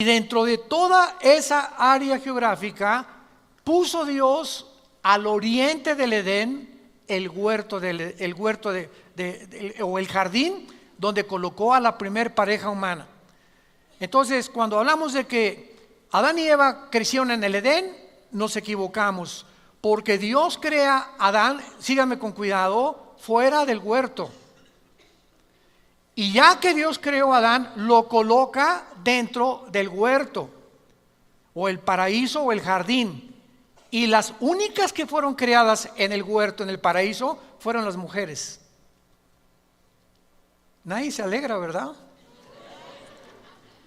Y dentro de toda esa área geográfica puso Dios al oriente del Edén el huerto, o el jardín donde colocó a la primer pareja humana. Entonces, cuando hablamos de que Adán y Eva crecieron en el Edén, nos equivocamos, porque Dios crea a Adán, síganme con cuidado, fuera del huerto. Y ya que Dios creó a Adán, lo coloca dentro del huerto, o el paraíso, o el jardín. Y las únicas que fueron creadas en el huerto, en el paraíso, fueron las mujeres. Nadie se alegra, ¿verdad?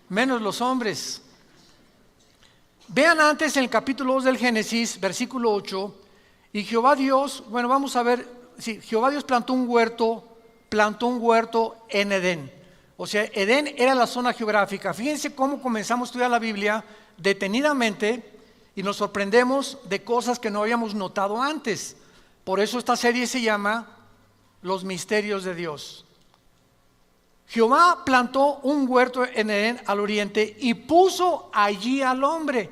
Menos los hombres. Vean antes en el capítulo 2 del Génesis, versículo 8, y Jehová Dios, bueno, vamos a ver, sí, Jehová Dios plantó un huerto en Edén. O sea, Edén era la zona geográfica. Fíjense cómo comenzamos a estudiar la Biblia detenidamente y nos sorprendemos de cosas que no habíamos notado antes. Por eso esta serie se llama Los Misterios de Dios. Jehová plantó un huerto en Edén al oriente y puso allí al hombre.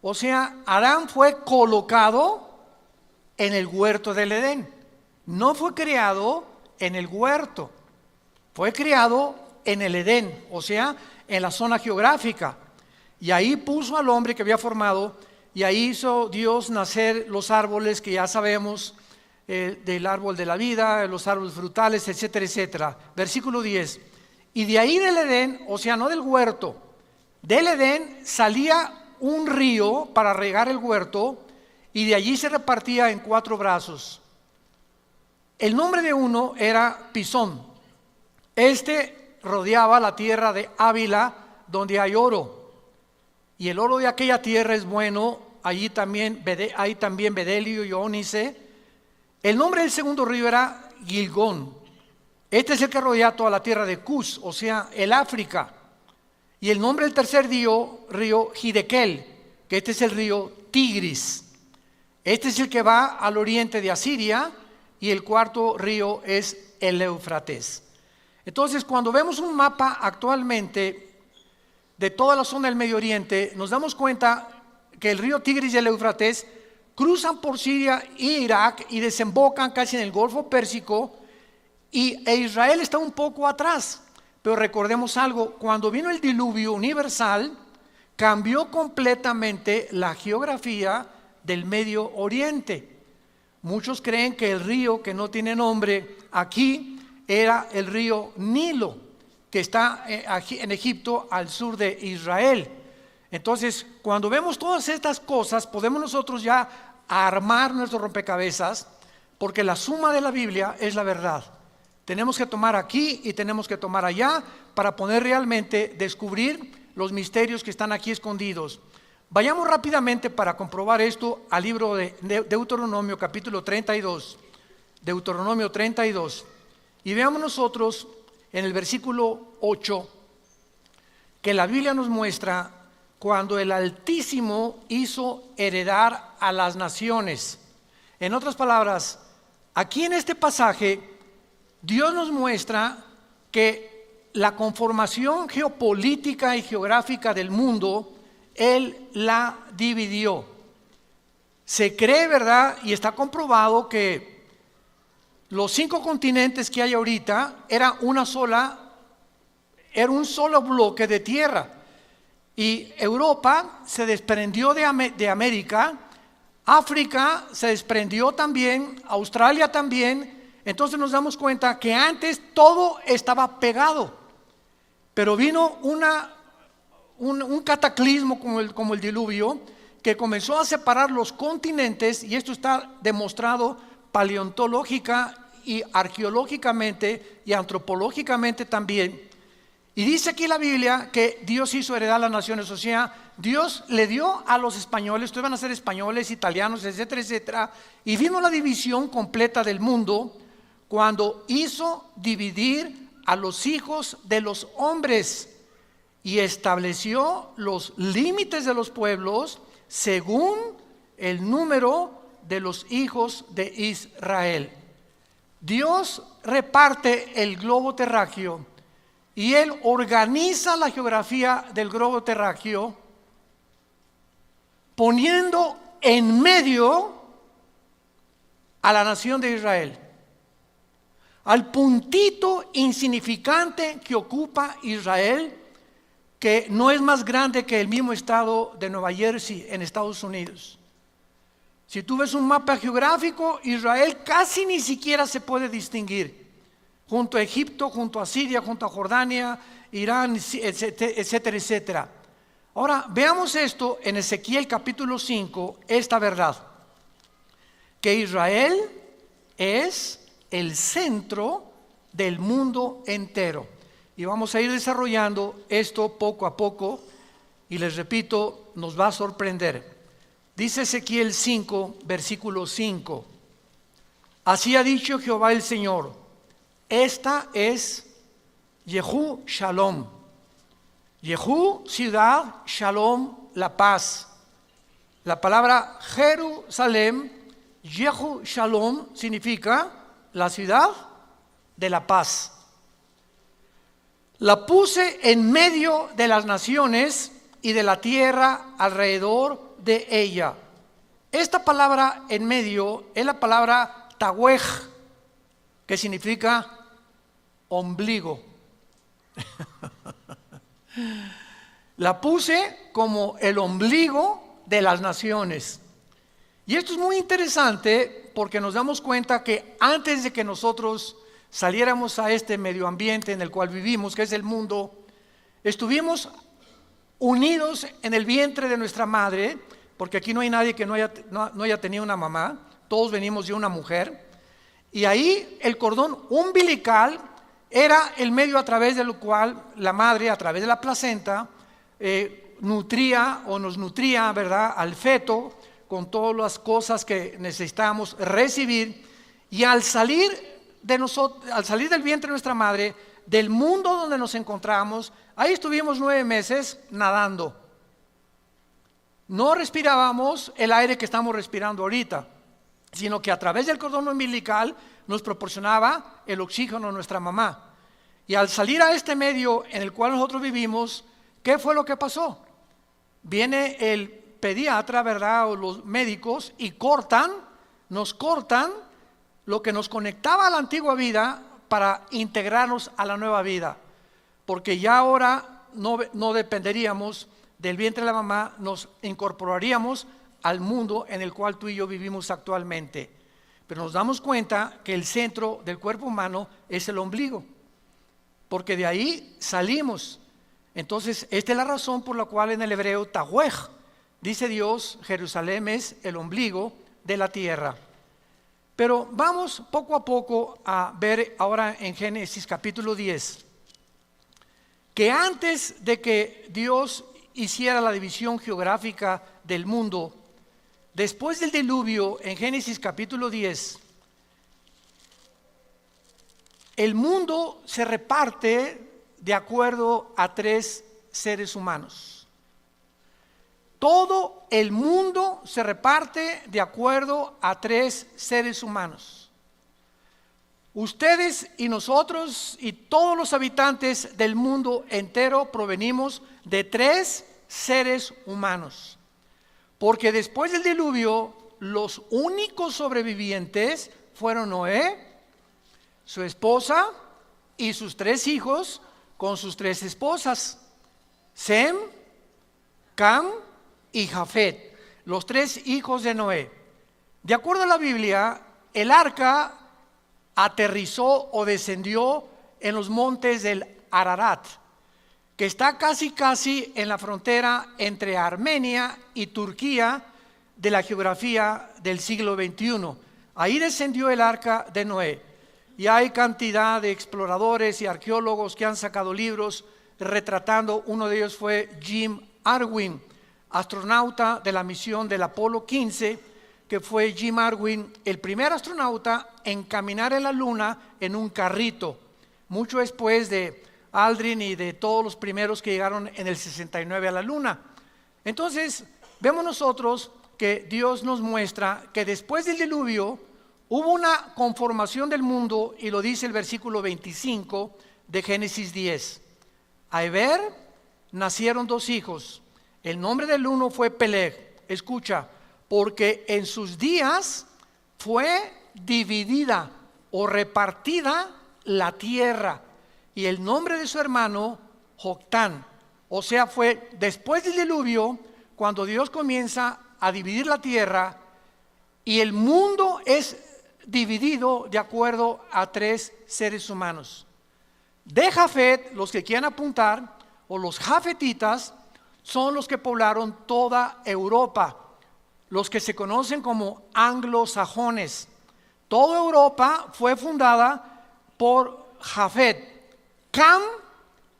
O sea, Adán fue colocado en el huerto del Edén. No fue creado en el huerto, fue creado en el Edén, o sea, en la zona geográfica. Y ahí puso al hombre que había formado, y ahí hizo Dios nacer los árboles que ya sabemos, del árbol de la vida, los árboles frutales, etcétera, etcétera. Versículo 10. Y de ahí del Edén, o sea, no del huerto, del Edén salía un río para regar el huerto, y de allí se repartía en 4 brazos. El nombre de uno era Pisón. Este rodeaba la tierra de Ávila, donde hay oro. Y el oro de aquella tierra es bueno. Allí también hay también bedelio y ónice. El nombre del segundo río era Gilgón. Este es el que rodea toda la tierra de Cus, o sea, el África. Y el nombre del tercer río Hidekel, que este es el río Tigris. Este es el que va al oriente de Asiria. Y el cuarto río es el Éufrates. Entonces, cuando vemos un mapa actualmente de toda la zona del Medio Oriente, nos damos cuenta que el río Tigris y el Éufrates cruzan por Siria e Irak y desembocan casi en el Golfo Pérsico, e Israel está un poco atrás. Pero recordemos algo, cuando vino el diluvio universal, cambió completamente la geografía del Medio Oriente. Muchos creen que el río que no tiene nombre aquí era el río Nilo, que está en Egipto al sur de Israel. Entonces, cuando vemos todas estas cosas, podemos nosotros ya armar nuestro rompecabezas, porque la suma de la Biblia es la verdad. Tenemos que tomar aquí y tenemos que tomar allá para poder realmente descubrir los misterios que están aquí escondidos. Vayamos rápidamente para comprobar esto al libro de Deuteronomio capítulo 32, Deuteronomio 32, y veamos nosotros en el versículo 8 que la Biblia nos muestra cuando el Altísimo hizo heredar a las naciones. En otras palabras, aquí en este pasaje Dios nos muestra que la conformación geopolítica y geográfica del mundo Él la dividió. Se cree, ¿verdad? Y está comprobado que los 5 continentes que hay ahorita era un solo bloque de tierra. Y Europa se desprendió de América, África se desprendió también, Australia también. Entonces nos damos cuenta que antes todo estaba pegado, pero vino un cataclismo como el diluvio que comenzó a separar los continentes, y esto está demostrado paleontológica y arqueológicamente y antropológicamente también. Y dice aquí la Biblia que Dios hizo heredar las naciones, o sea, Dios le dio a los españoles, ustedes van a ser españoles, italianos, etcétera, etcétera, y vino la división completa del mundo cuando hizo dividir a los hijos de los hombres y estableció los límites de los pueblos según el número de los hijos de Israel. Dios reparte el globo terráqueo y Él organiza la geografía del globo terráqueo poniendo en medio a la nación de Israel, al puntito insignificante que ocupa Israel, que no es más grande que el mismo estado de Nueva Jersey en Estados Unidos. Si tú ves un mapa geográfico, Israel casi ni siquiera se puede distinguir, junto a Egipto, junto a Siria, junto a Jordania, Irán, etcétera, etcétera. Ahora, veamos esto en Ezequiel capítulo 5, esta verdad, que Israel es el centro del mundo entero. Y vamos a ir desarrollando esto poco a poco, y les repito, nos va a sorprender. Dice Ezequiel 5, versículo 5, así ha dicho Jehová el Señor, esta es Yehú Shalom. Yehú, ciudad, Shalom, la paz. La palabra Jerusalén, Yehú Shalom, significa la ciudad de la paz. La puse en medio de las naciones y de la tierra alrededor de ella. Esta palabra en medio es la palabra Tawej, que significa ombligo. La puse como el ombligo de las naciones. Y esto es muy interesante porque nos damos cuenta que antes de que nosotros saliéramos a este medio ambiente en el cual vivimos, que es el mundo, estuvimos unidos en el vientre de nuestra madre, porque aquí no hay nadie que no haya tenido una mamá, todos venimos de una mujer, y ahí el cordón umbilical era el medio a través del cual la madre, a través de la placenta, nutría o nos nutría, ¿verdad?, al feto con todas las cosas que necesitamos recibir, y al salir del vientre de nuestra madre, del mundo donde nos encontramos, ahí estuvimos 9 meses nadando. No respirábamos el aire que estamos respirando ahorita, sino que a través del cordón umbilical nos proporcionaba el oxígeno a nuestra mamá. Y al salir a este medio en el cual nosotros vivimos, ¿qué fue lo que pasó? Viene el pediatra, ¿verdad?, o los médicos, y nos cortan lo que nos conectaba a la antigua vida para integrarnos a la nueva vida, porque ya ahora no dependeríamos del vientre de la mamá, nos incorporaríamos al mundo en el cual tú y yo vivimos actualmente. Pero nos damos cuenta que el centro del cuerpo humano es el ombligo, porque de ahí salimos. Entonces, esta es la razón por la cual en el hebreo Tawej, dice Dios, Jerusalén es el ombligo de la tierra. Pero vamos poco a poco a ver ahora en Génesis capítulo 10, que antes de que Dios hiciera la división geográfica del mundo, después del diluvio, en Génesis capítulo 10, el mundo se reparte de acuerdo a 3 seres humanos. Todo el mundo se reparte de acuerdo a 3 seres humanos. Ustedes y nosotros y todos los habitantes del mundo entero provenimos de 3 seres humanos. Porque después del diluvio, los únicos sobrevivientes fueron Noé, su esposa y sus 3 hijos con sus 3 esposas, Sem, Cam y Jafet, los 3 hijos de Noé. De acuerdo a la Biblia, el arca aterrizó o descendió en los montes del Ararat, que está casi en la frontera entre Armenia y Turquía de la geografía del siglo XXI. Ahí descendió el arca de Noé. Y hay cantidad de exploradores y arqueólogos que han sacado libros retratando. Uno de ellos fue Jim Irwin, astronauta de la misión del Apolo 15, que fue Jim Irwin, el primer astronauta en caminar en la luna en un carrito, mucho después de Aldrin y de todos los primeros que llegaron en el 69 a la luna. Entonces, vemos nosotros que Dios nos muestra que después del diluvio hubo una conformación del mundo, y lo dice el versículo 25 de Génesis 10. A Eber nacieron 2 hijos. El nombre del uno fue Peleg. Escucha, porque en sus días fue dividida o repartida la tierra. Y el nombre de su hermano, Joctán. O sea, fue después del diluvio, cuando Dios comienza a dividir la tierra, y el mundo es dividido de acuerdo a 3 seres humanos. De Jafet, los que quieran apuntar, o los jafetitas, son los que poblaron toda Europa, los que se conocen como anglosajones. Toda Europa fue fundada por Jafet. Cam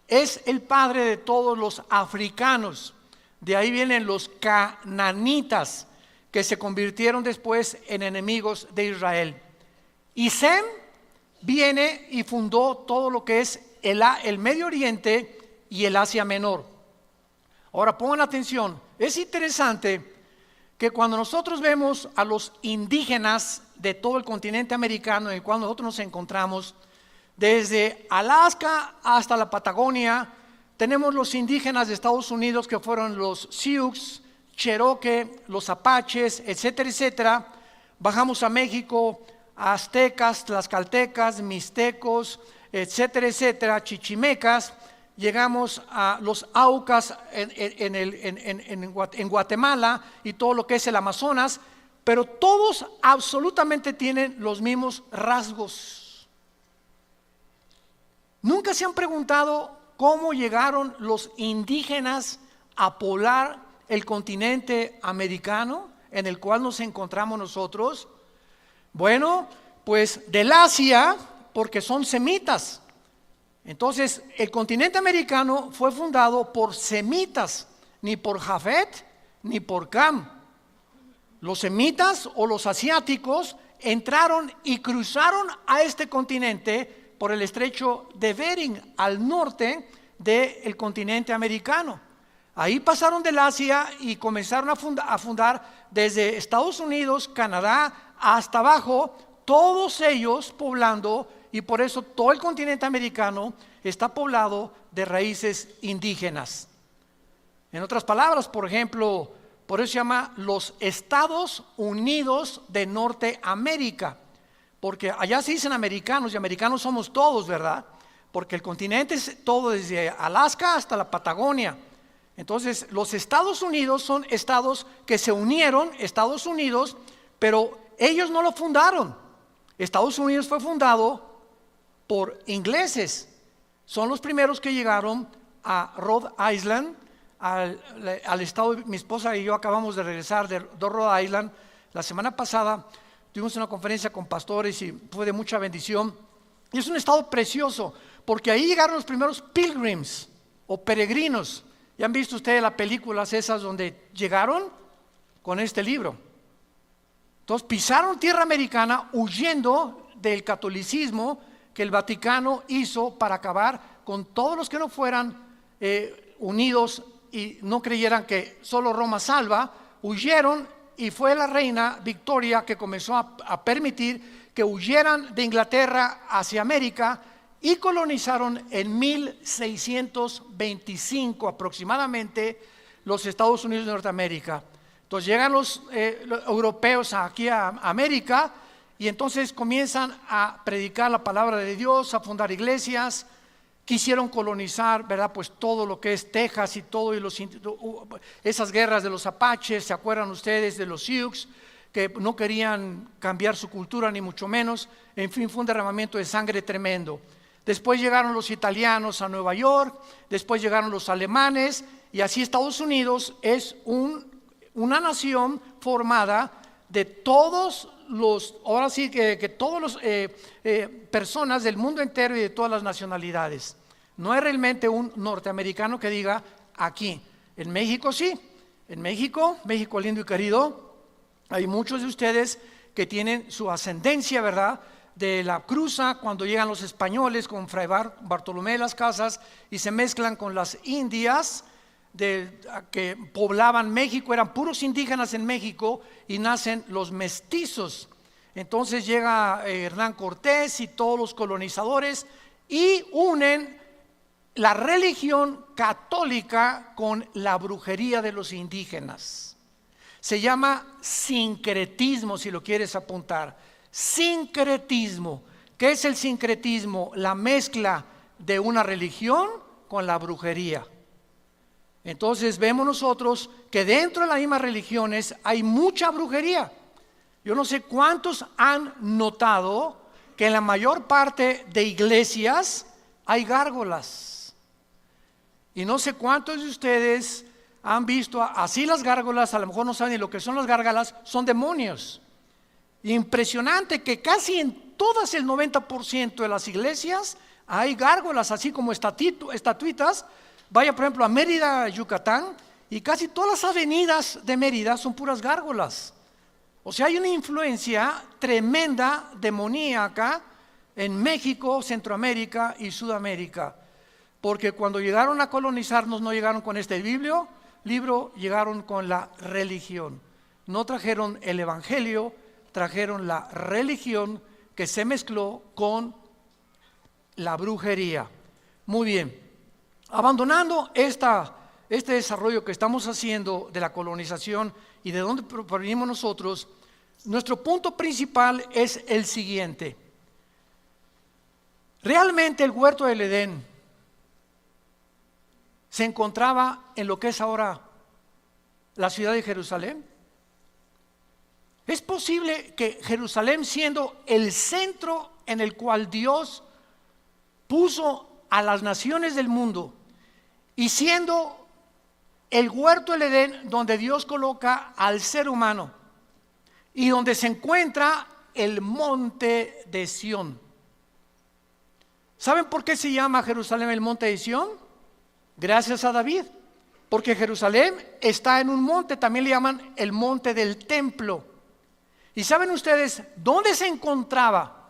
es el padre de todos los africanos. De ahí vienen los cananitas, que se convirtieron después en enemigos de Israel. Y Sem viene y fundó todo lo que es el Medio Oriente y el Asia Menor. Ahora pongan atención, es interesante que cuando nosotros vemos a los indígenas de todo el continente americano en el cual nosotros nos encontramos, desde Alaska hasta la Patagonia, tenemos los indígenas de Estados Unidos que fueron los Sioux, Cherokee, los Apaches, etcétera, etcétera. Bajamos a México, a aztecas, tlaxcaltecas, mixtecos, etcétera, etcétera, chichimecas. Llegamos a los aucas en Guatemala y todo lo que es el Amazonas, pero todos absolutamente tienen los mismos rasgos. ¿Nunca se han preguntado cómo llegaron los indígenas a poblar el continente americano en el cual nos encontramos nosotros? Bueno, pues del Asia, porque son semitas. Entonces, el continente americano fue fundado por semitas, ni por Jafet ni por Cam. Los semitas o los asiáticos entraron y cruzaron a este continente por el estrecho de Bering, al norte del continente americano. Ahí pasaron del Asia y comenzaron a fundar desde Estados Unidos, Canadá, hasta abajo, todos ellos poblando. Y por eso todo el continente americano está poblado de raíces indígenas. En otras palabras, por ejemplo, por eso se llama los Estados Unidos de Norteamérica, porque allá se dicen americanos y americanos somos todos, ¿verdad? Porque el continente es todo desde Alaska hasta la Patagonia. Entonces, los Estados Unidos son estados que se unieron, Estados Unidos, pero ellos no lo fundaron. Estados Unidos fue fundado por ingleses. Son los primeros que llegaron a Rhode Island, al estado. Mi esposa y yo acabamos de regresar de Rhode Island. La semana pasada tuvimos una conferencia con pastores y fue de mucha bendición. Y es un estado precioso, porque ahí llegaron los primeros pilgrims o peregrinos. ¿Ya han visto ustedes las películas esas donde llegaron con este libro? Entonces pisaron tierra americana huyendo del catolicismo que el Vaticano hizo para acabar con todos los que no fueran unidos y no creyeran que solo Roma salva. Huyeron y fue la reina Victoria que comenzó a permitir que huyeran de Inglaterra hacia América y colonizaron en 1625 aproximadamente los Estados Unidos de Norteamérica. Entonces llegan los europeos aquí a América. Y entonces comienzan a predicar la palabra de Dios, a fundar iglesias. Quisieron colonizar, ¿verdad? Pues todo lo que es Texas y todo, y esas guerras de los Apaches. ¿Se acuerdan ustedes de los Sioux? Que no querían cambiar su cultura ni mucho menos. En fin, fue un derramamiento de sangre tremendo. Después llegaron los italianos a Nueva York. Después llegaron los alemanes. Y así Estados Unidos es una nación formada de todos los, ahora sí que todos los personas del mundo entero y de todas las nacionalidades. No es realmente un norteamericano que diga aquí. En México sí, en México lindo y querido, hay muchos de ustedes que tienen su ascendencia, ¿verdad?, de la cruza cuando llegan los españoles con Fray Bartolomé de las Casas y se mezclan con las indias que poblaban México. Eran puros indígenas en México y nacen los mestizos. Entonces llega Hernán Cortés y todos los colonizadores y unen la religión católica con la brujería de los indígenas. Se llama sincretismo, si lo quieres apuntar. Sincretismo. ¿Qué es el sincretismo? La mezcla de una religión con la brujería. Entonces vemos nosotros que dentro de las mismas religiones hay mucha brujería. Yo no sé cuántos han notado que en la mayor parte de iglesias hay gárgolas. Y no sé cuántos de ustedes han visto así las gárgolas, a lo mejor no saben ni lo que son las gárgolas, son demonios. Impresionante que casi en todas el 90% de las iglesias hay gárgolas, así como estatuitas. Vaya por ejemplo a Mérida, Yucatán, y casi todas las avenidas de Mérida son puras gárgolas. O sea, hay una influencia tremenda demoníaca en México, Centroamérica y Sudamérica. Porque cuando llegaron a colonizarnos no llegaron con este libro, llegaron con la religión. No trajeron el evangelio, trajeron la religión que se mezcló con la brujería. Muy bien, abandonando este desarrollo que estamos haciendo de la colonización y de dónde provenimos nosotros, nuestro punto principal es el siguiente. Realmente el huerto del Edén se encontraba en lo que es ahora la ciudad de Jerusalén. ¿Es posible que Jerusalén, siendo el centro en el cual Dios puso a las naciones del mundo y siendo el huerto del Edén donde Dios coloca al ser humano y donde se encuentra el monte de Sión? ¿Saben por qué se llama Jerusalén el monte de Sión? Gracias a David, porque Jerusalén está en un monte, también le llaman el monte del templo. ¿Y saben ustedes dónde se encontraba?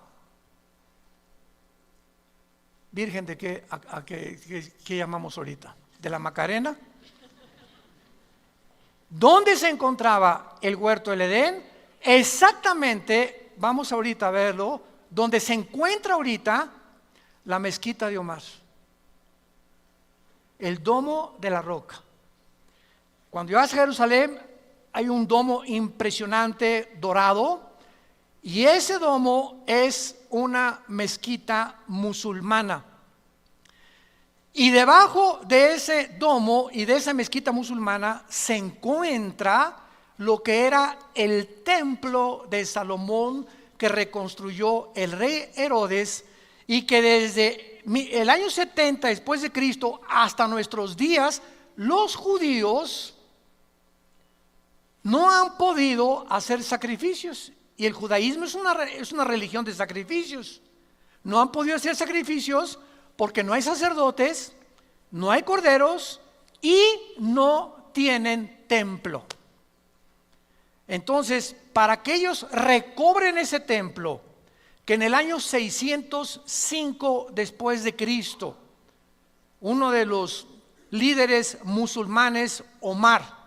Virgen de qué llamamos ahorita, de la Macarena. ¿Dónde se encontraba el huerto del Edén? Exactamente, vamos ahorita a verlo, donde se encuentra ahorita la mezquita de Omar, el domo de la roca. Cuando llegas a Jerusalén hay un domo impresionante dorado, y ese domo es una mezquita musulmana. Y debajo de ese domo y de esa mezquita musulmana se encuentra lo que era el templo de Salomón, que reconstruyó el rey Herodes, y que desde el año 70 después de Cristo hasta nuestros días los judíos no han podido hacer sacrificios. Y el judaísmo es una religión de sacrificios. No han podido hacer sacrificios porque no hay sacerdotes, no hay corderos y no tienen templo. Entonces, para que ellos recobren ese templo, que en el año 605 después de Cristo, uno de los líderes musulmanes, Omar,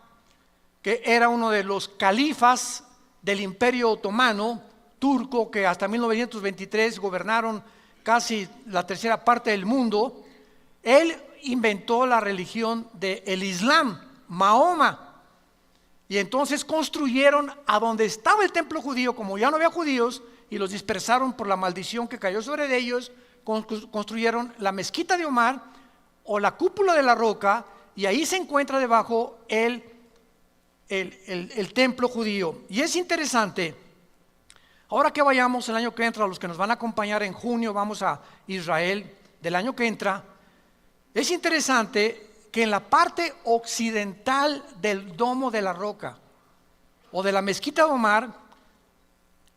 que era uno de los califas del Imperio Otomano turco, que hasta 1923 gobernaron casi la tercera parte del mundo, él inventó la religión del Islam, Mahoma. Y entonces construyeron a donde estaba el templo judío, como ya no había judíos, y los dispersaron por la maldición que cayó sobre ellos, construyeron la mezquita de Omar o la cúpula de la roca, y ahí se encuentra debajo el templo judío. Y es interesante, ahora que vayamos el año que entra, los que nos van a acompañar en junio, vamos a Israel del año que entra, es interesante que en la parte occidental del domo de la roca o de la mezquita de Omar,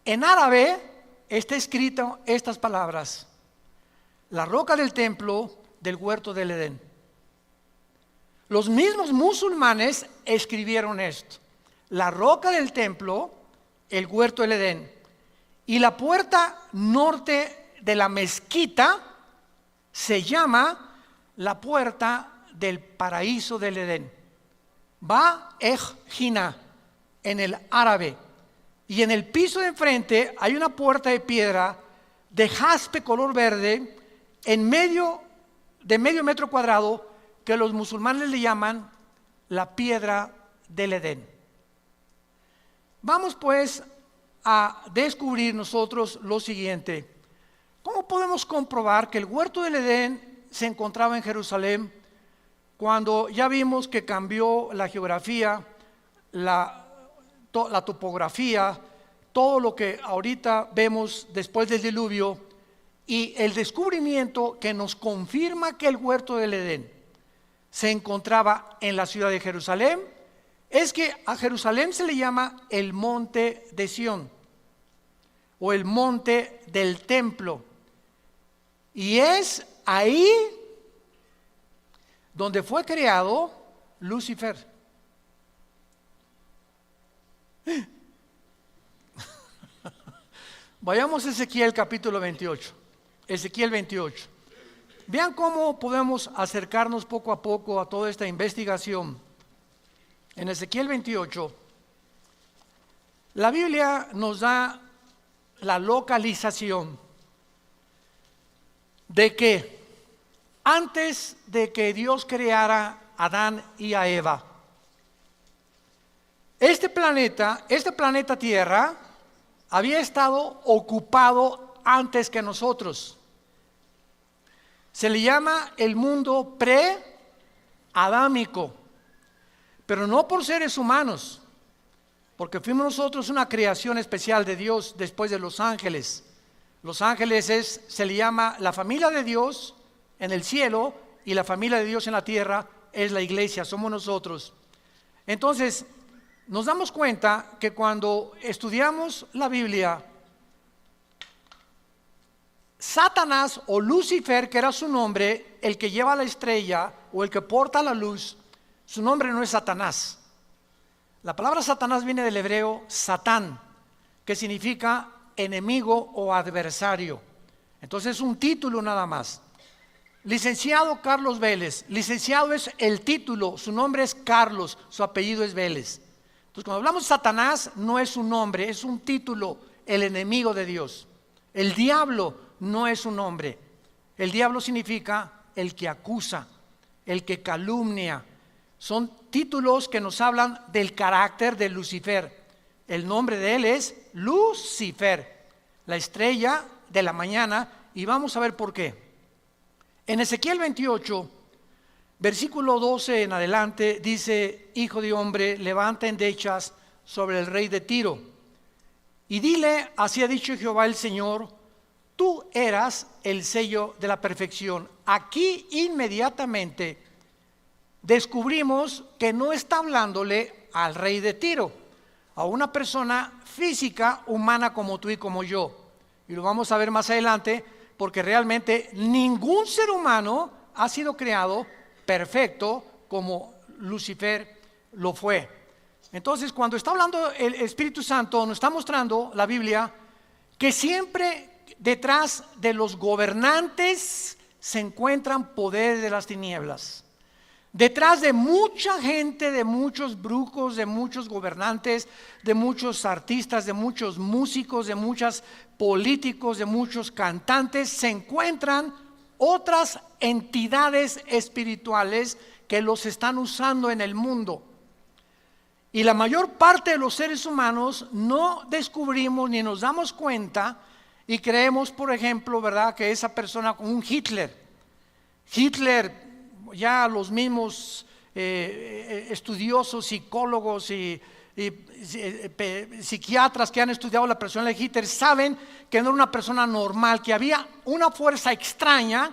en árabe está escrito estas palabras: la roca del templo del huerto del Edén. Los mismos musulmanes escribieron esto: la roca del templo, el huerto del Edén. Y la puerta norte de la mezquita se llama la puerta del paraíso del Edén. Ba-ej-jina en el árabe. Y en el piso de enfrente hay una puerta de piedra de jaspe color verde. En medio de medio metro cuadrado que los musulmanes le llaman la piedra del Edén. Vamos pues a descubrir nosotros lo siguiente. ¿Cómo podemos comprobar que el huerto del Edén se encontraba en Jerusalén cuando ya vimos que cambió la geografía, la topografía, todo lo que ahorita vemos después del diluvio, y el descubrimiento que nos confirma que el huerto del Edén se encontraba en la ciudad de Jerusalén? Es que a Jerusalén se le llama el monte de Sión o el monte del templo, y es ahí donde fue creado Lucifer. Vayamos a Ezequiel capítulo 28. Ezequiel 28. Vean cómo podemos acercarnos poco a poco a toda esta investigación. En Ezequiel 28, la Biblia nos da la localización de que antes de que Dios creara a Adán y a Eva, este planeta Tierra, había estado ocupado antes que nosotros. Se le llama el mundo pre-adámico, pero no por seres humanos, porque fuimos nosotros una creación especial de Dios después de los ángeles. Los ángeles se le llama la familia de Dios en el cielo, y la familia de Dios en la tierra es la iglesia, somos nosotros. Entonces, nos damos cuenta que cuando estudiamos la Biblia, Satanás o Lucifer, que era su nombre, el que lleva la estrella o el que porta la luz, su nombre no es Satanás. La palabra Satanás viene del hebreo Satán, que significa enemigo o adversario. Entonces es un título nada más. Licenciado Carlos Vélez. Licenciado es el título, su nombre es Carlos, su apellido es Vélez. Entonces cuando hablamos de Satanás, no es un nombre, es un título, el enemigo de Dios. El diablo no es un nombre. El diablo significa el que acusa, el que calumnia. Son títulos que nos hablan del carácter de Lucifer. El nombre de él es Lucifer, la estrella de la mañana, y vamos a ver por qué. En Ezequiel 28, versículo 12 en adelante, dice: Hijo de hombre, levanta endechas sobre el rey de Tiro, y dile, así ha dicho Jehová el Señor, tú eras el sello de la perfección. Aquí inmediatamente descubrimos que no está hablándole al rey de Tiro, a una persona física, humana como tú y como yo. Y lo vamos a ver más adelante, porque realmente ningún ser humano ha sido creado perfecto como Lucifer lo fue. Entonces, cuando está hablando el Espíritu Santo, nos está mostrando la Biblia que siempre detrás de los gobernantes se encuentran poderes de las tinieblas. Detrás de mucha gente, de muchos brujos, de muchos gobernantes, de muchos artistas, de muchos músicos, de muchos políticos, de muchos cantantes, se encuentran otras entidades espirituales que los están usando en el mundo. Y la mayor parte de los seres humanos no descubrimos ni nos damos cuenta y creemos, por ejemplo, ¿verdad?, que esa persona como un Hitler, ya los mismos estudiosos, psicólogos y psiquiatras que han estudiado la persona de Hitler saben que no era una persona normal, que había una fuerza extraña.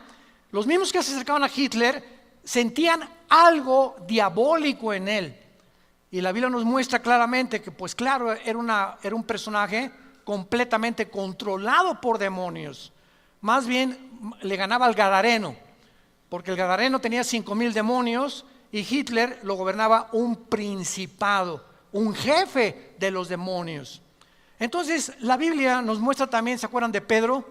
Los mismos que se acercaban a Hitler sentían algo diabólico en él, y la Biblia nos muestra claramente que, pues claro, era un personaje completamente controlado por demonios. Más bien le ganaba al Gadareno, porque el Gadareno tenía 5,000 demonios y Hitler lo gobernaba un principado, un jefe de los demonios. Entonces la Biblia nos muestra también, ¿se acuerdan de Pedro?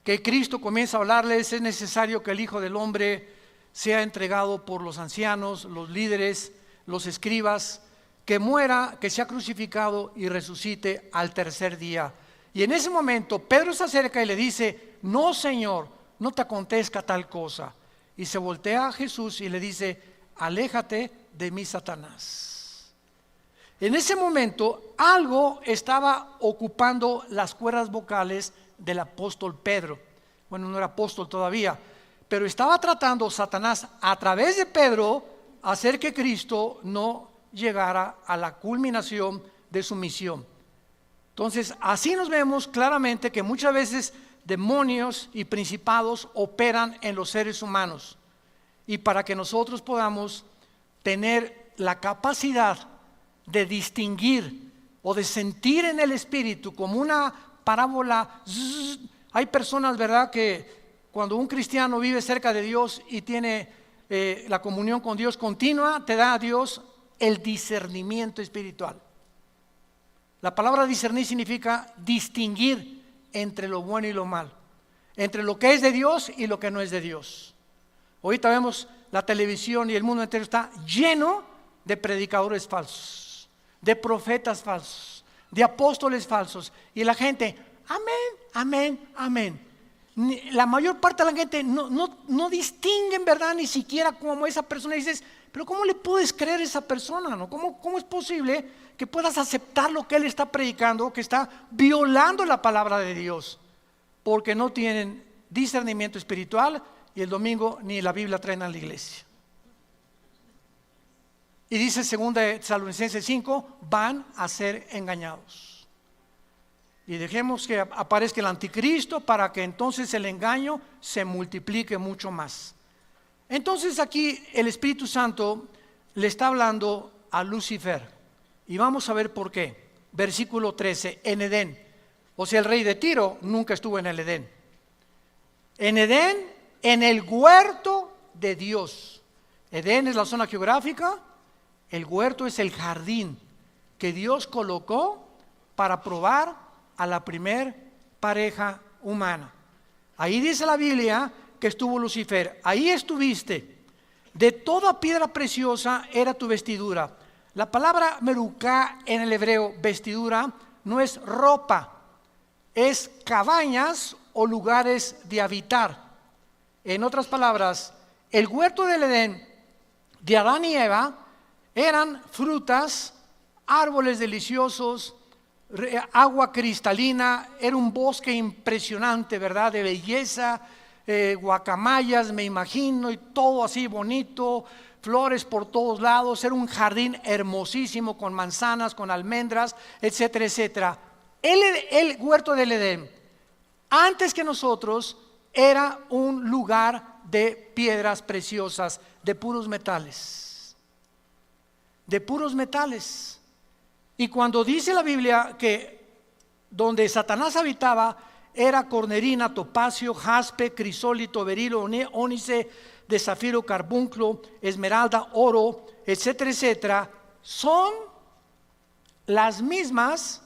Que Cristo comienza a hablarles: es necesario que el Hijo del Hombre sea entregado por los ancianos, los líderes, los escribas, que muera, que sea crucificado y resucite al tercer día. Y en ese momento Pedro se acerca y le dice: no, Señor, no te acontezca tal cosa. Y se voltea a Jesús y le dice: aléjate de mí, Satanás. En ese momento algo estaba ocupando las cuerdas vocales del apóstol Pedro. Bueno, no era apóstol todavía, pero estaba tratando Satanás a través de Pedro hacer que Cristo no llegara a la culminación de su misión. Entonces, así nos vemos claramente que muchas veces demonios y principados operan en los seres humanos. Y para que nosotros podamos tener la capacidad de distinguir o de sentir en el espíritu como una parábola. Hay personas, ¿verdad?, que cuando un cristiano vive cerca de Dios y tiene la comunión con Dios continua, te da a Dios el discernimiento espiritual. La palabra discernir significa distinguir entre lo bueno y lo malo, entre lo que es de Dios y lo que no es de Dios. Ahorita vemos la televisión y el mundo entero está lleno de predicadores falsos, de profetas falsos, de apóstoles falsos, y la gente, amén, amén, amén. La mayor parte de la gente no distinguen, ¿verdad?, ni siquiera como esa persona. Y dices, pero ¿cómo le puedes creer a esa persona, no? ¿Cómo es posible que puedas aceptar lo que él está predicando, que está violando la palabra de Dios? Porque no tienen discernimiento espiritual, y el domingo ni la Biblia traen a la iglesia. Y dice 2 Tesalonicenses 5, van a ser engañados. Y dejemos que aparezca el anticristo para que entonces el engaño se multiplique mucho más. Entonces aquí el Espíritu Santo le está hablando a Lucifer, y vamos a ver por qué. Versículo 13, en Edén. O sea, el rey de Tiro nunca estuvo en el Edén. En Edén, en el huerto de Dios. Edén es la zona geográfica, el huerto es el jardín que Dios colocó para probar a la primer pareja humana. Ahí dice la Biblia que estuvo Lucifer. Ahí estuviste. De toda piedra preciosa era tu vestidura. La palabra merucá en el hebreo, vestidura, no es ropa, es cabañas o lugares de habitar. En otras palabras, el huerto del Edén de Adán y Eva eran frutas, árboles deliciosos, agua cristalina, era un bosque impresionante, ¿verdad?, de belleza, guacamayas, me imagino, y todo así bonito, flores por todos lados. Era un jardín hermosísimo con manzanas, con almendras, etcétera, etcétera. El huerto del Edén, antes que nosotros, era un lugar de piedras preciosas, de puros metales. De puros metales. Y cuando dice la Biblia que donde Satanás habitaba era cornerina, topacio, jaspe, crisólito, berilo, ónice, de zafiro, carbunclo, esmeralda, oro, etcétera, etcétera, son las mismas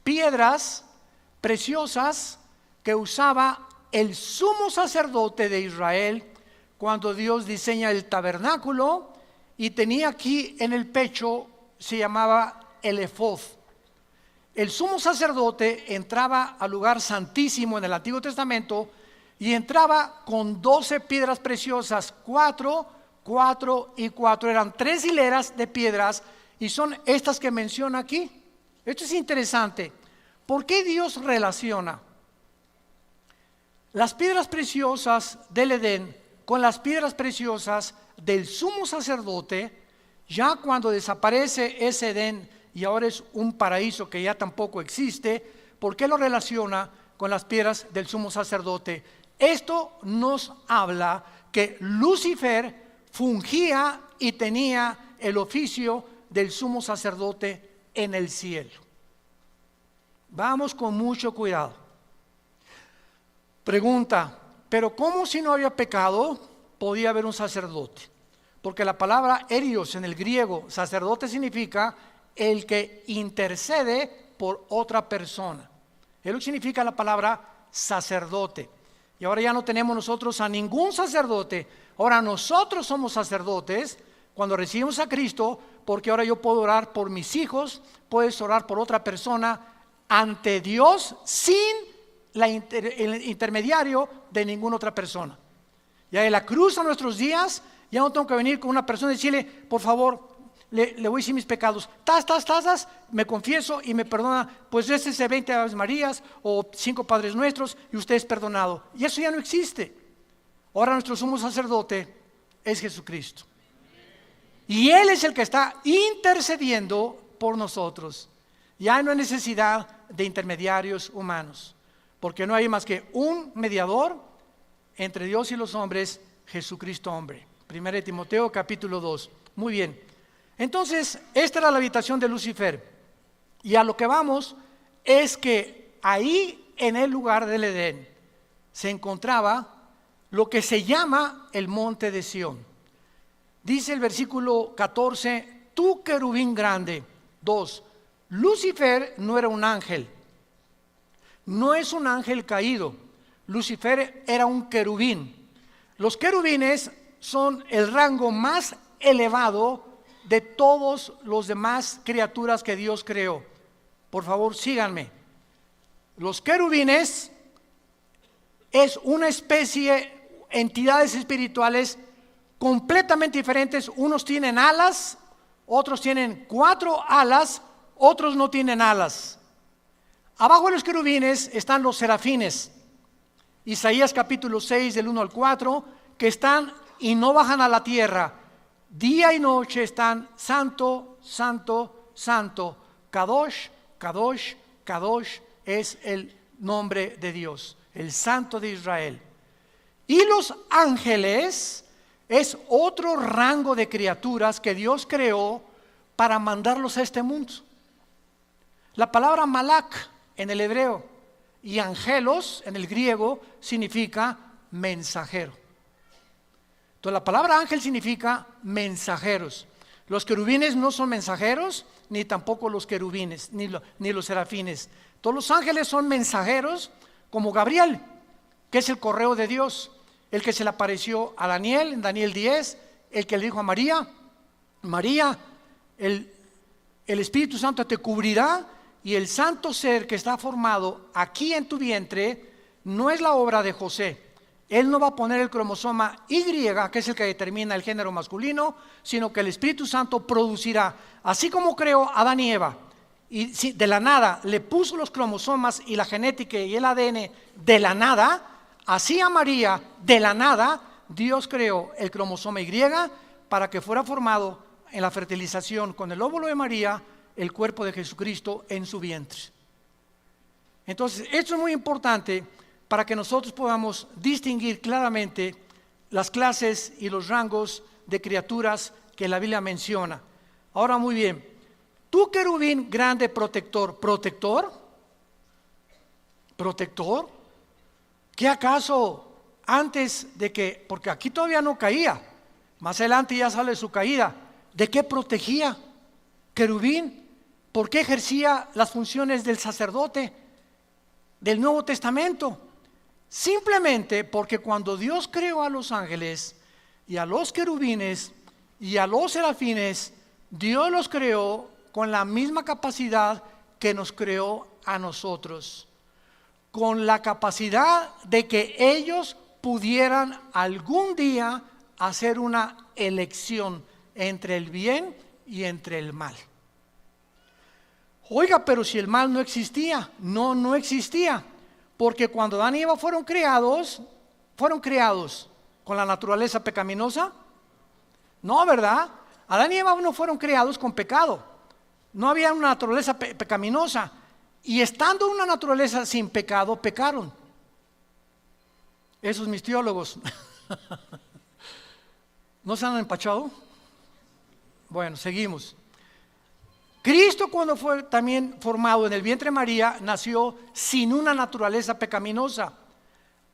piedras preciosas que usaba el sumo sacerdote de Israel cuando Dios diseña el tabernáculo, y tenía aquí en el pecho, se llamaba el efod. El sumo sacerdote entraba al lugar santísimo en el Antiguo Testamento y entraba con 12 piedras preciosas, 4, 4 y 4. Eran 3 hileras de piedras, y son estas que menciona aquí. Esto es interesante. ¿Por qué Dios relaciona las piedras preciosas del Edén con las piedras preciosas del sumo sacerdote? Ya cuando desaparece ese Edén y ahora es un paraíso que ya tampoco existe, ¿por qué lo relaciona con las piedras del sumo sacerdote? Esto nos habla que Lucifer fungía y tenía el oficio del sumo sacerdote en el cielo. Vamos con mucho cuidado. Pregunta, ¿pero cómo si no había pecado podía haber un sacerdote? Porque la palabra erios en el griego, sacerdote, significa el que intercede por otra persona. Es lo que significa la palabra sacerdote. Y ahora ya no tenemos nosotros a ningún sacerdote. Ahora nosotros somos sacerdotes cuando recibimos a Cristo, porque ahora yo puedo orar por mis hijos, puedes orar por otra persona ante Dios sin el intermediario de ninguna otra persona. Ya en la cruz a nuestros días, ya no tengo que venir con una persona y decirle, por favor, le voy a decir mis pecados, me confieso y me perdona, pues ese 20 Aves Marías o 5 Padres Nuestros y usted es perdonado. Y eso ya no existe. Ahora nuestro sumo sacerdote es Jesucristo. Y Él es el que está intercediendo por nosotros. Ya no hay necesidad de intermediarios humanos, porque no hay más que un mediador entre Dios y los hombres, Jesucristo hombre. 1 Timoteo capítulo 2. Muy bien. Entonces, esta era la habitación de Lucifer. Y a lo que vamos es que ahí en el lugar del Edén se encontraba lo que se llama el monte de Sión. Dice el versículo 14, tú querubín grande. 2. Lucifer no era un ángel. No es un ángel caído. Lucifer era un querubín. Los querubines son el rango más elevado de todos los demás criaturas que Dios creó. Por favor, síganme. Los querubines es una especie, entidades espirituales completamente diferentes. Unos tienen alas, otros tienen 4 alas, otros no tienen alas. Abajo de los querubines están los serafines. Isaías capítulo 6 del 1 al 4, que están y no bajan a la tierra. Día y noche están santo, santo, santo. Kadosh, Kadosh, Kadosh es el nombre de Dios, el Santo de Israel. Y los ángeles es otro rango de criaturas que Dios creó para mandarlos a este mundo. La palabra malak en el hebreo y angelos en el griego significa mensajero. Entonces la palabra ángel significa mensajeros. Los querubines no son mensajeros, ni tampoco los querubines, ni los serafines. Todos los ángeles son mensajeros, como Gabriel, que es el correo de Dios, el que se le apareció a Daniel en Daniel 10, el que le dijo a María, María, el Espíritu Santo te cubrirá y el santo ser que está formado aquí en tu vientre no es la obra de José. Él no va a poner el cromosoma Y, que es el que determina el género masculino, sino que el Espíritu Santo producirá, así como creó a Adán y Eva, y de la nada le puso los cromosomas y la genética y el ADN de la nada, así a María de la nada Dios creó el cromosoma Y para que fuera formado en la fertilización con el óvulo de María el cuerpo de Jesucristo en su vientre. Entonces esto es muy importante para que nosotros podamos distinguir claramente las clases y los rangos de criaturas que la Biblia menciona. Ahora muy bien, tú querubín grande protector, ¿protector? ¿Qué acaso antes de que, porque aquí todavía no caía, más adelante ya sale su caída, ¿de qué protegía? Querubín, ¿por qué ejercía las funciones del sacerdote del Nuevo Testamento? Simplemente porque cuando Dios creó a los ángeles y a los querubines y a los serafines, Dios los creó con la misma capacidad que nos creó a nosotros, con la capacidad de que ellos pudieran algún día hacer una elección entre el bien y entre el mal. Oiga, pero si el mal no existía, no existía. Porque cuando Adán y Eva fueron creados con la naturaleza pecaminosa. No, ¿verdad? Adán y Eva no fueron creados con pecado. No había una naturaleza pecaminosa. Y estando una naturaleza sin pecado, pecaron. Esos mis teólogos. ¿No se han empachado? Bueno, seguimos. Cristo, cuando fue también formado en el vientre de María, nació sin una naturaleza pecaminosa.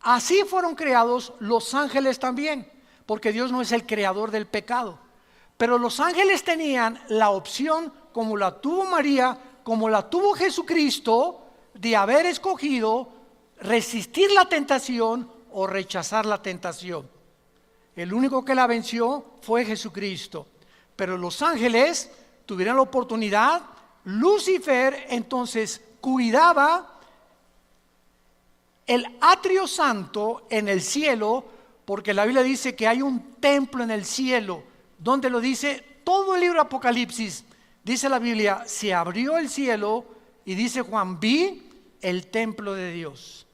Así fueron creados los ángeles también, porque Dios no es el creador del pecado. Pero los ángeles tenían la opción, como la tuvo María, como la tuvo Jesucristo, de haber escogido resistir la tentación o rechazar la tentación. El único que la venció fue Jesucristo. Pero los ángeles tuvieron la oportunidad. Lucifer entonces cuidaba el atrio santo en el cielo, porque la Biblia dice que hay un templo en el cielo, donde lo dice todo el libro de Apocalipsis. Dice la Biblia, se abrió el cielo y dice Juan, vi el templo de Dios.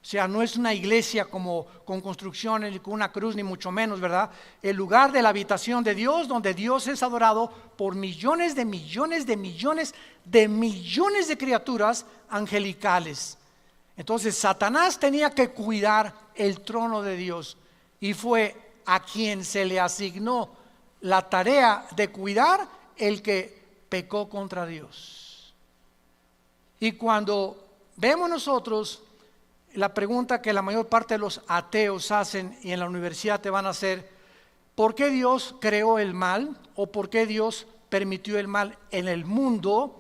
O sea, no es una iglesia como con construcciones, ni con una cruz, ni mucho menos, ¿verdad? El lugar de la habitación de Dios, donde Dios es adorado por millones de millones de millones de millones de criaturas angelicales. Entonces Satanás tenía que cuidar el trono de Dios y fue a quien se le asignó la tarea de cuidar el que pecó contra Dios. Y cuando vemos nosotros la pregunta que la mayor parte de los ateos hacen y en la universidad te van a hacer, ¿por qué Dios creó el mal o por qué Dios permitió el mal en el mundo?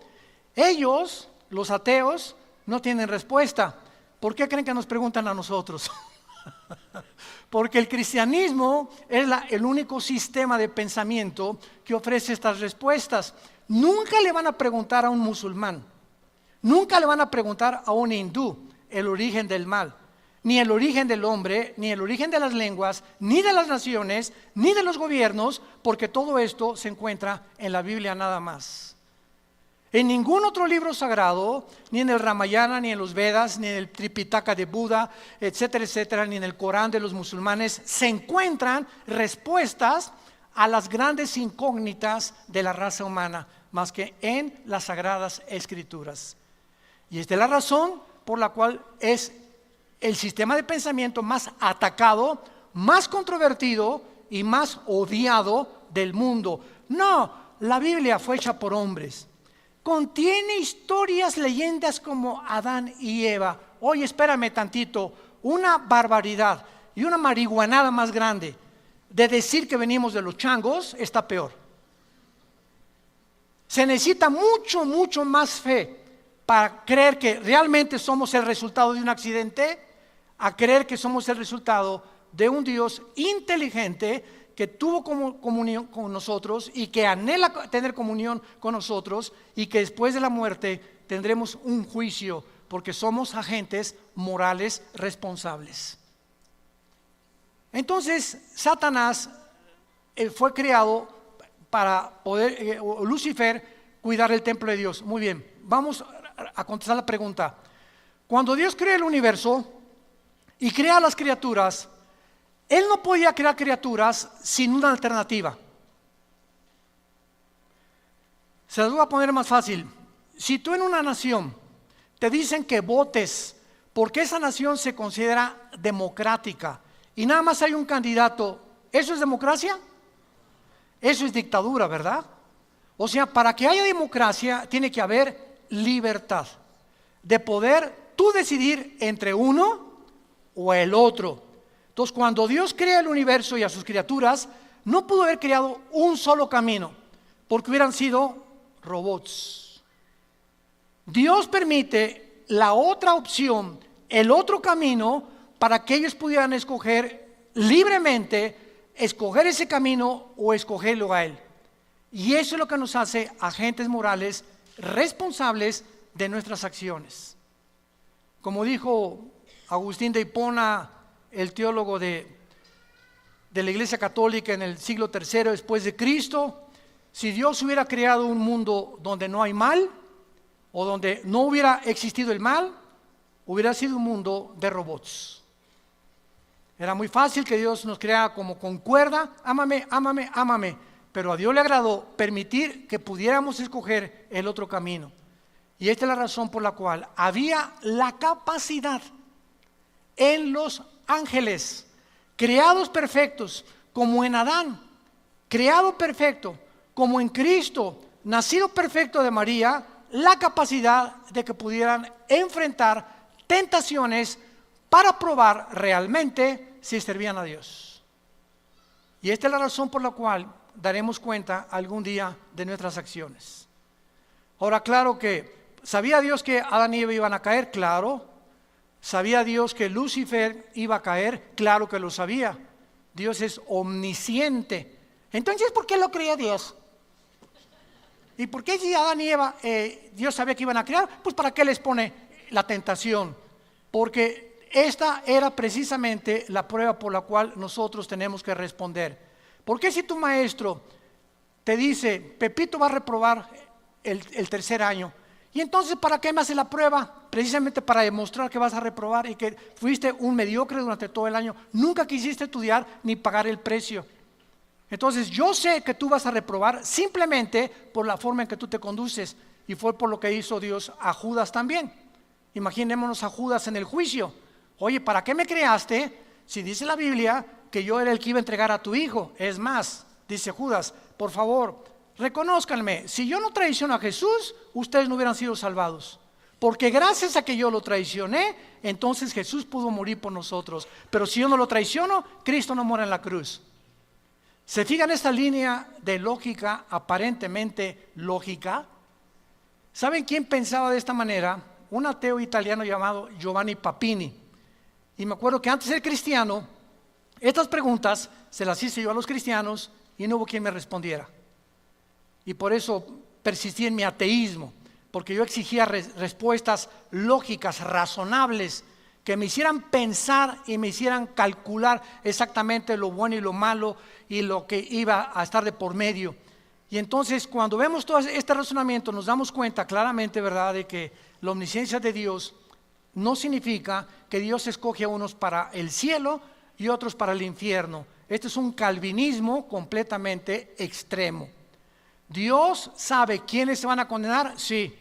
Ellos, los ateos, no tienen respuesta. ¿Por qué creen que nos preguntan a nosotros? Porque el cristianismo es el único sistema de pensamiento que ofrece estas respuestas. Nunca le van a preguntar a un musulmán, nunca le van a preguntar a un hindú el origen del mal, ni el origen del hombre, ni el origen de las lenguas, ni de las naciones, ni de los gobiernos, porque todo esto se encuentra en la Biblia nada más. En ningún otro libro sagrado, ni en el Ramayana, ni en los Vedas, ni en el Tripitaka de Buda, etcétera, etcétera, ni en el Corán de los musulmanes, se encuentran respuestas a las grandes incógnitas de la raza humana, más que en las Sagradas Escrituras. Y esta es la razón por la cual es el sistema de pensamiento más atacado, más controvertido y más odiado del mundo. No, la Biblia fue hecha por hombres. Contiene historias, leyendas como Adán y Eva. Oye, espérame tantito, una barbaridad y una marihuanada más grande de decir que venimos de los changos está peor. Se necesita mucho, mucho más fe para creer que realmente somos el resultado de un accidente, a creer que somos el resultado de un Dios inteligente que tuvo comunión con nosotros y que anhela tener comunión con nosotros y que después de la muerte tendremos un juicio porque somos agentes morales responsables. Entonces Satanás fue creado para poder, Lucifer, cuidar el templo de Dios. Muy bien, vamos a contestar la pregunta. Cuando Dios crea el universo y crea las criaturas, Él no podía crear criaturas sin una alternativa. Se las voy a poner más fácil. Si tú en una nación te dicen que votes porque esa nación se considera democrática y nada más hay un candidato, ¿eso es democracia? Eso es dictadura, ¿verdad? O sea, para que haya democracia tiene que haber libertad de poder tú decidir entre uno o el otro. Entonces, cuando Dios crea el universo y a sus criaturas, no pudo haber creado un solo camino, porque hubieran sido robots. Dios permite la otra opción, el otro camino, para que ellos pudieran escoger libremente, escoger ese camino o escogerlo a Él. Y eso es lo que nos hace agentes morales responsables de nuestras acciones. Como dijo Agustín de Hipona, el teólogo de la Iglesia Católica en el siglo III después de Cristo, si Dios hubiera creado un mundo donde no hay mal o donde no hubiera existido el mal, hubiera sido un mundo de robots. Era muy fácil que Dios nos creara como con cuerda, ámame, ámame, ámame, pero a Dios le agradó permitir que pudiéramos escoger el otro camino. Y esta es la razón por la cual había la capacidad en los ángeles, creados perfectos, como en Adán, creado perfecto, como en Cristo, nacido perfecto de María, la capacidad de que pudieran enfrentar tentaciones para probar realmente si servían a Dios. Y esta es la razón por la cual daremos cuenta algún día de nuestras acciones. Ahora, claro que, ¿sabía Dios que Adán y Eva iban a caer? Claro. ¿Sabía Dios que Lucifer iba a caer? Claro que lo sabía. Dios es omnisciente. Entonces, ¿por qué lo creó Dios? ¿Y por qué si Adán y Eva Dios sabía que iban a crear? Pues ¿para qué les pone la tentación? Porque esta era precisamente la prueba por la cual nosotros tenemos que responder. ¿Por qué si tu maestro te dice, Pepito va a reprobar el tercer año? Y entonces, ¿para qué me hace la prueba? Precisamente para demostrar que vas a reprobar y que fuiste un mediocre durante todo el año. Nunca quisiste estudiar ni pagar el precio. Entonces, yo sé que tú vas a reprobar simplemente por la forma en que tú te conduces. Y fue por lo que hizo Dios a Judas también. Imaginémonos a Judas en el juicio. Oye, ¿para qué me creaste si dice la Biblia que yo era el que iba a entregar a tu hijo? Es más, dice Judas, por favor, reconózcanme, si yo no traiciono a Jesús, ustedes no hubieran sido salvados. Porque gracias a que yo lo traicioné, entonces Jesús pudo morir por nosotros. Pero si yo no lo traiciono, Cristo no muere en la cruz. ¿Se fijan esta línea de lógica, aparentemente lógica? ¿Saben quién pensaba de esta manera? Un ateo italiano llamado Giovanni Papini. Y me acuerdo que antes de ser cristiano, estas preguntas se las hice yo a los cristianos y no hubo quien me respondiera. Y por eso persistí en mi ateísmo, porque yo exigía respuestas lógicas, razonables, que me hicieran pensar y me hicieran calcular exactamente lo bueno y lo malo y lo que iba a estar de por medio. Y entonces cuando vemos todo este razonamiento nos damos cuenta claramente, ¿verdad?, de que la omnisciencia de Dios no significa que Dios escoge a unos para el cielo y otros para el infierno. Este es un calvinismo completamente extremo. ¿Dios sabe quiénes se van a condenar? Sí.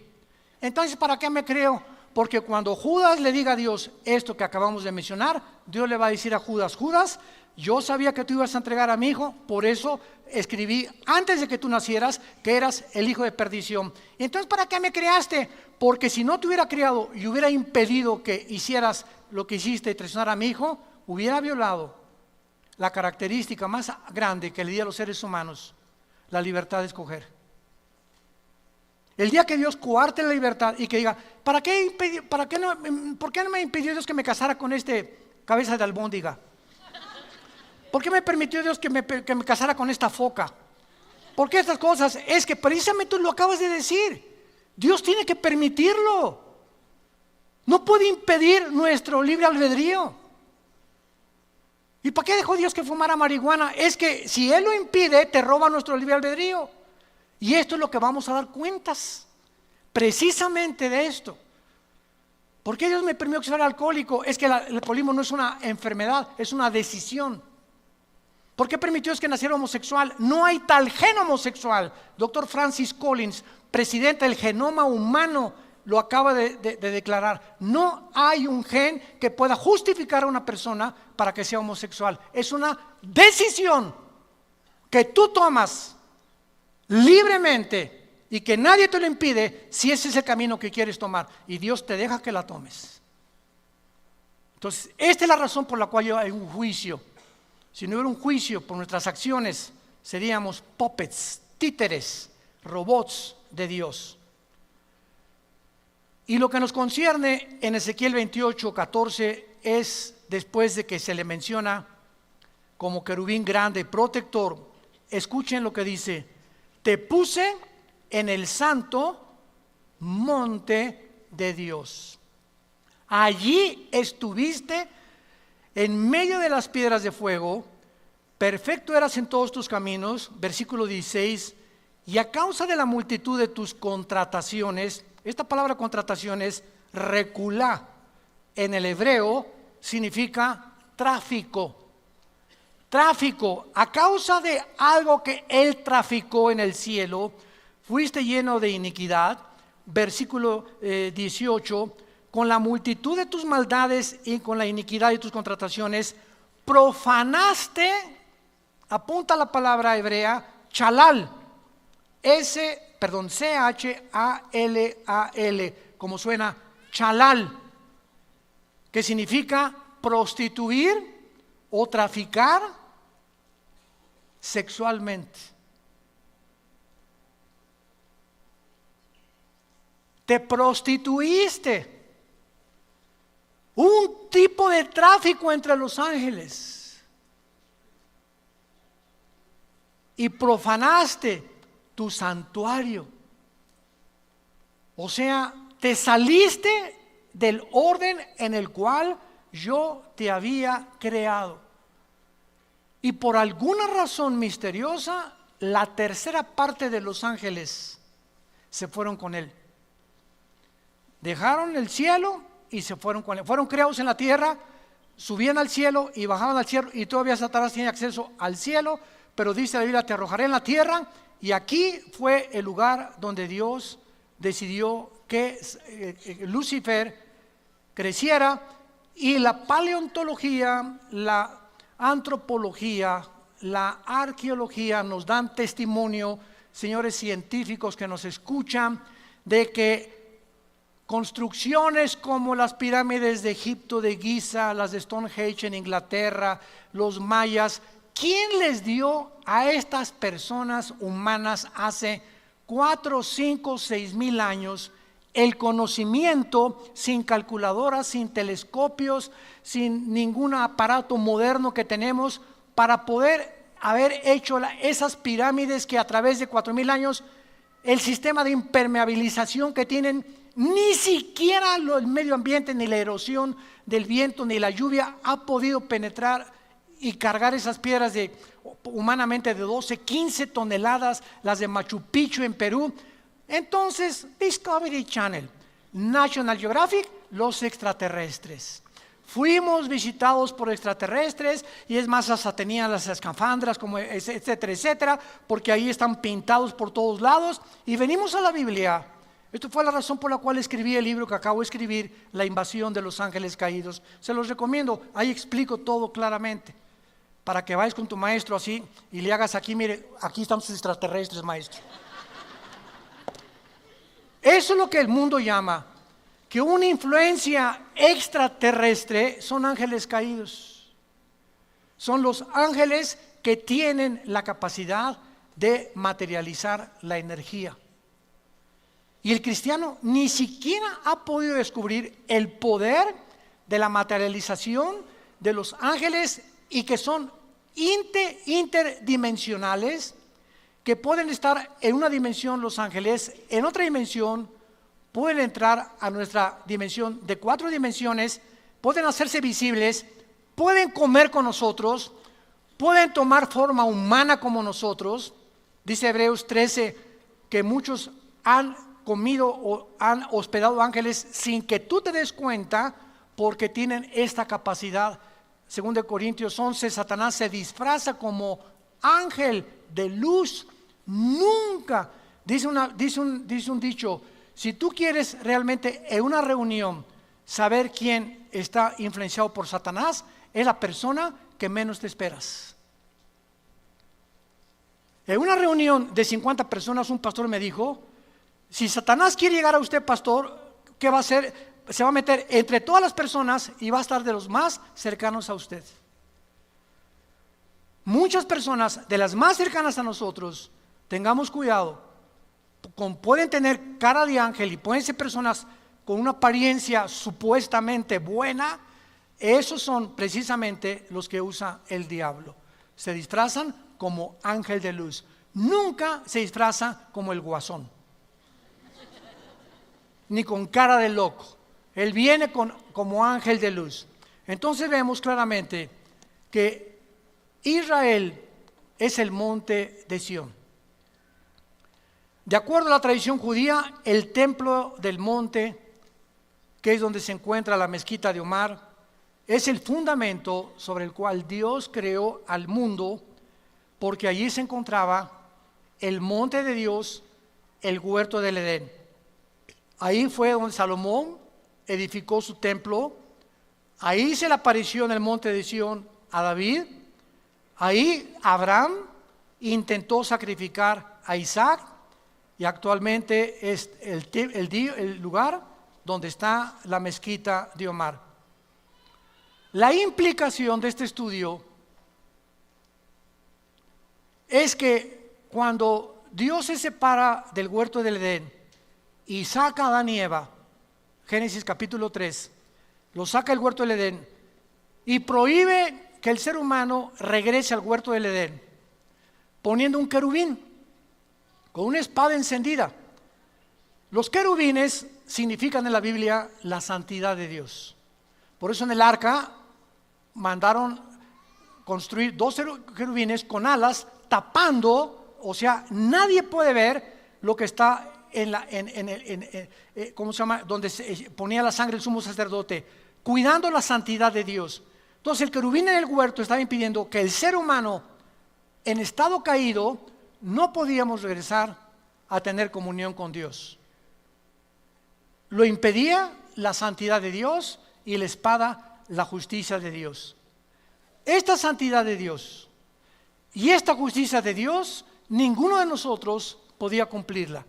Entonces, ¿para qué me creo? Porque cuando Judas le diga a Dios esto que acabamos de mencionar, Dios le va a decir a Judas, Judas, yo sabía que tú ibas a entregar a mi hijo, por eso escribí antes de que tú nacieras que eras el hijo de perdición. Entonces, ¿para qué me creaste? Porque si no te hubiera creado y hubiera impedido que hicieras lo que hiciste y traicionar a mi hijo, hubiera violado la característica más grande que le di a los seres humanos, la libertad de escoger. El día que Dios coarte la libertad y que diga, ¿por qué no me impidió Dios que me casara con cabeza de albóndiga? ¿Por qué me permitió Dios que me casara con esta foca? ¿Por qué estas cosas? Es que precisamente tú lo acabas de decir. Dios tiene que permitirlo. No puede impedir nuestro libre albedrío. ¿Y para qué dejó Dios que fumara marihuana? Es que si Él lo impide, te roba nuestro libre albedrío. Y esto es lo que vamos a dar cuentas, precisamente de esto. ¿Por qué Dios me permitió que fuera alcohólico? Es que el alcoholismo no es una enfermedad, es una decisión. ¿Por qué permitió que naciera homosexual? No hay tal gen homosexual. Dr. Francis Collins, presidente del genoma humano, lo acaba de declarar. No hay un gen que pueda justificar a una persona para que sea homosexual. Es una decisión que tú tomas libremente y que nadie te lo impide si ese es el camino que quieres tomar y Dios te deja que la tomes. Entonces, esta es la razón por la cual hay un juicio. Si no hubiera un juicio por nuestras acciones, seríamos puppets, títeres, robots de Dios. Y lo que nos concierne en Ezequiel 28:14 es después de que se le menciona como querubín grande, protector. Escuchen lo que dice: te puse en el santo monte de Dios. Allí estuviste en medio de las piedras de fuego, perfecto eras en todos tus caminos, versículo 16, y a causa de la multitud de tus contrataciones, esta palabra contrataciones, reculá, en el hebreo significa tráfico. Tráfico, a causa de algo que Él traficó en el cielo, fuiste lleno de iniquidad, versículo 18, con la multitud de tus maldades y con la iniquidad de tus contrataciones, profanaste, apunta la palabra hebrea, chalal, C-H-A-L-A-L, como suena, chalal, que significa prostituir o traficar sexualmente. Te prostituiste. Un tipo de tráfico entre los ángeles. Y profanaste tu santuario. O sea, te saliste del orden en el cual yo te había creado. Y por alguna razón misteriosa, la tercera parte de los ángeles se fueron con él. Dejaron el cielo y se fueron con él. Fueron creados en la tierra, subían al cielo y bajaban al cielo, y todavía Satanás tiene acceso al cielo, pero dice la Biblia, te arrojaré en la tierra. Y aquí fue el lugar donde Dios decidió que Lucifer creciera. Y la paleontología, la antropología, la arqueología nos dan testimonio, señores científicos que nos escuchan, de que construcciones como las pirámides de Egipto, de Giza, las de Stonehenge en Inglaterra, los mayas, ¿quién les dio a estas personas humanas hace 4, 5, 6 mil años el conocimiento, sin calculadoras, sin telescopios, sin ningún aparato moderno que tenemos, para poder haber hecho esas pirámides que a través de 4,000 años, el sistema de impermeabilización que tienen, ni siquiera el medio ambiente, ni la erosión del viento, ni la lluvia ha podido penetrar y cargar esas piedras humanamente de 12, 15 toneladas, las de Machu Picchu en Perú? Entonces, Discovery Channel, National Geographic, los extraterrestres. Fuimos visitados por extraterrestres, y es más, hasta tenían las escafandras, como etcétera, etcétera, porque ahí están pintados por todos lados. Y venimos a la Biblia. Esto fue la razón por la cual escribí el libro que acabo de escribir, La invasión de los ángeles caídos. Se los recomiendo, ahí explico todo claramente, para que vayas con tu maestro así y le hagas aquí, mire, aquí están sus extraterrestres, maestro. Eso es lo que el mundo llama que una influencia extraterrestre son ángeles caídos. Son los ángeles que tienen la capacidad de materializar la energía. Y el cristiano ni siquiera ha podido descubrir el poder de la materialización de los ángeles, y que son interdimensionales, que pueden estar en una dimensión los ángeles, en otra dimensión pueden entrar a nuestra dimensión de 4 dimensiones, pueden hacerse visibles, pueden comer con nosotros, pueden tomar forma humana como nosotros. Dice Hebreos 13 que muchos han comido o han hospedado ángeles sin que tú te des cuenta, porque tienen esta capacidad. Según de Corintios 11, Satanás se disfraza como ángel de luz. Nunca, dice un dicho, si tú quieres realmente en una reunión saber quién está influenciado por Satanás, es la persona que menos te esperas. En una reunión de 50 personas, un pastor me dijo, si Satanás quiere llegar a usted, pastor, ¿qué va a hacer? Se va a meter entre todas las personas y va a estar de los más cercanos a usted. Muchas personas de las más cercanas a nosotros, tengamos cuidado, pueden tener cara de ángel y pueden ser personas con una apariencia supuestamente buena. Esos son precisamente los que usa el diablo. Se disfrazan como ángel de luz. Nunca se disfraza como el guasón, ni con cara de loco. Él viene como ángel de luz. Entonces vemos claramente que Israel es el monte de Sión. De acuerdo a la tradición judía, el templo del monte, que es donde se encuentra la mezquita de Omar, es el fundamento sobre el cual Dios creó al mundo, porque allí se encontraba el monte de Dios, el huerto del Edén. Ahí fue donde Salomón edificó su templo. Ahí se le apareció en el monte de Sión a David. Ahí Abraham intentó sacrificar a Isaac, y actualmente es el lugar donde está la mezquita de Omar. La implicación de este estudio es que cuando Dios se separa del huerto del Edén y saca a Adán y Eva, Génesis capítulo 3, lo saca del huerto del Edén y prohíbe que el ser humano regrese al huerto del Edén, poniendo un querubín con una espada encendida. Los querubines significan en la Biblia la santidad de Dios. Por eso en el arca mandaron construir 2 querubines con alas tapando, o sea, nadie puede ver lo que está ¿cómo se llama? Donde se ponía la sangre el sumo sacerdote, cuidando la santidad de Dios. Entonces el querubín en el huerto estaba impidiendo que el ser humano en estado caído no podíamos regresar a tener comunión con Dios. Lo impedía la santidad de Dios y la espada, la justicia de Dios. Esta santidad de Dios y esta justicia de Dios, ninguno de nosotros podía cumplirla,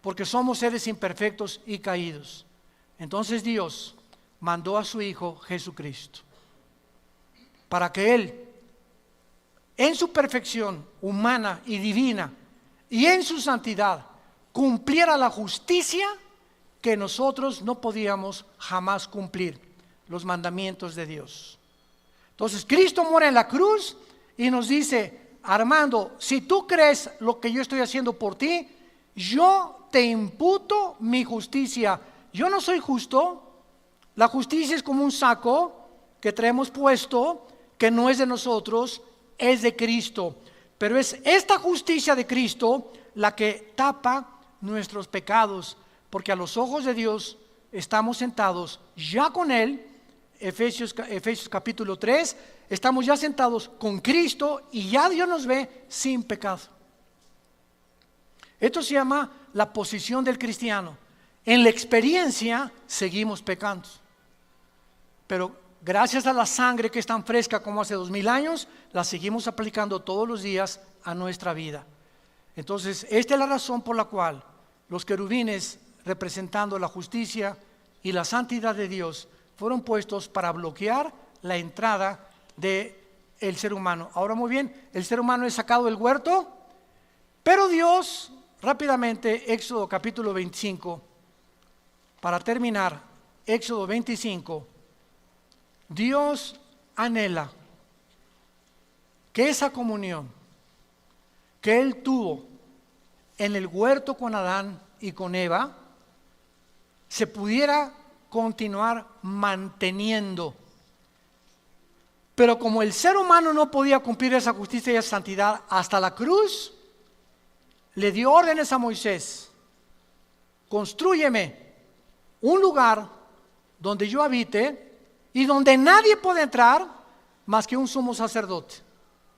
porque somos seres imperfectos y caídos. Entonces Dios mandó a su Hijo Jesucristo para que Él, en su perfección humana y divina y en su santidad, cumpliera la justicia que nosotros no podíamos jamás cumplir, los mandamientos de Dios. Entonces Cristo muere en la cruz y nos dice: Armando, si tú crees lo que yo estoy haciendo por ti, yo te imputo mi justicia. Yo no soy justo. La justicia es como un saco que traemos puesto, que no es de nosotros, es de Cristo. Pero es esta justicia de Cristo la que tapa nuestros pecados, porque a los ojos de Dios estamos sentados ya con Él. Efesios capítulo 3, estamos ya sentados con Cristo y ya Dios nos ve sin pecado. Esto se llama la posición del cristiano. En la experiencia seguimos pecando, pero gracias a la sangre que es tan fresca como hace 2000 años, la seguimos aplicando todos los días a nuestra vida. Entonces, esta es la razón por la cual los querubines, representando la justicia y la santidad de Dios, fueron puestos para bloquear la entrada del ser humano. Ahora, muy bien, el ser humano es sacado del huerto, pero Dios, rápidamente, Éxodo capítulo 25, para terminar, Éxodo 25, Dios anhela que esa comunión que Él tuvo en el huerto con Adán y con Eva se pudiera continuar manteniendo. Pero como el ser humano no podía cumplir esa justicia y esa santidad hasta la cruz, le dio órdenes a Moisés: constrúyeme un lugar donde yo habite y donde nadie puede entrar más que un sumo sacerdote,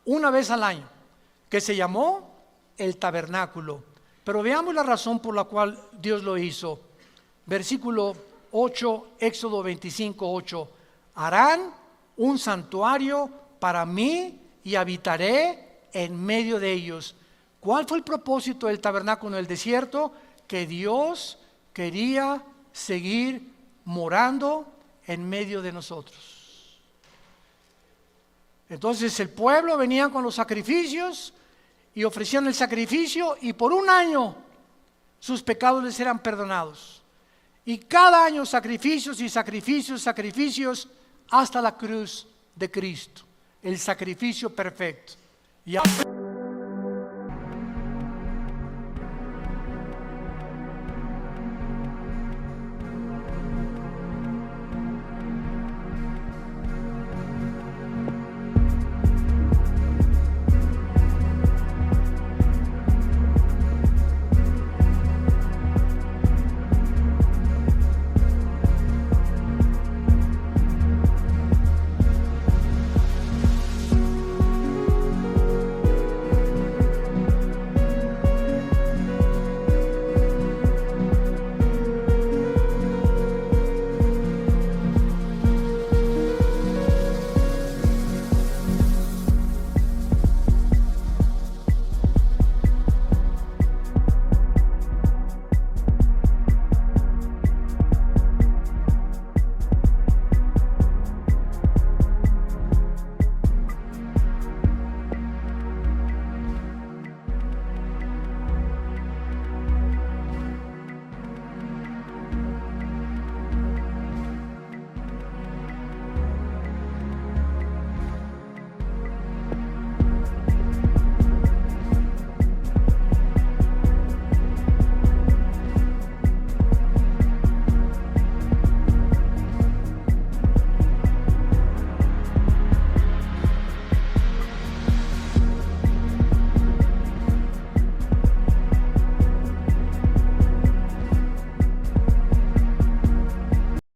una vez al año, que se llamó el tabernáculo. Pero veamos la razón por la cual Dios lo hizo. Versículo 8, Éxodo 25, 8. Harán un santuario para mí y habitaré en medio de ellos. ¿Cuál fue el propósito del tabernáculo en el desierto? Que Dios quería seguir morando en medio de nosotros. Entonces el pueblo venía con los sacrificios y ofrecían el sacrificio, y por un año sus pecados les eran perdonados. Y cada año sacrificios y sacrificios, sacrificios, hasta la cruz de Cristo, el sacrificio perfecto. Y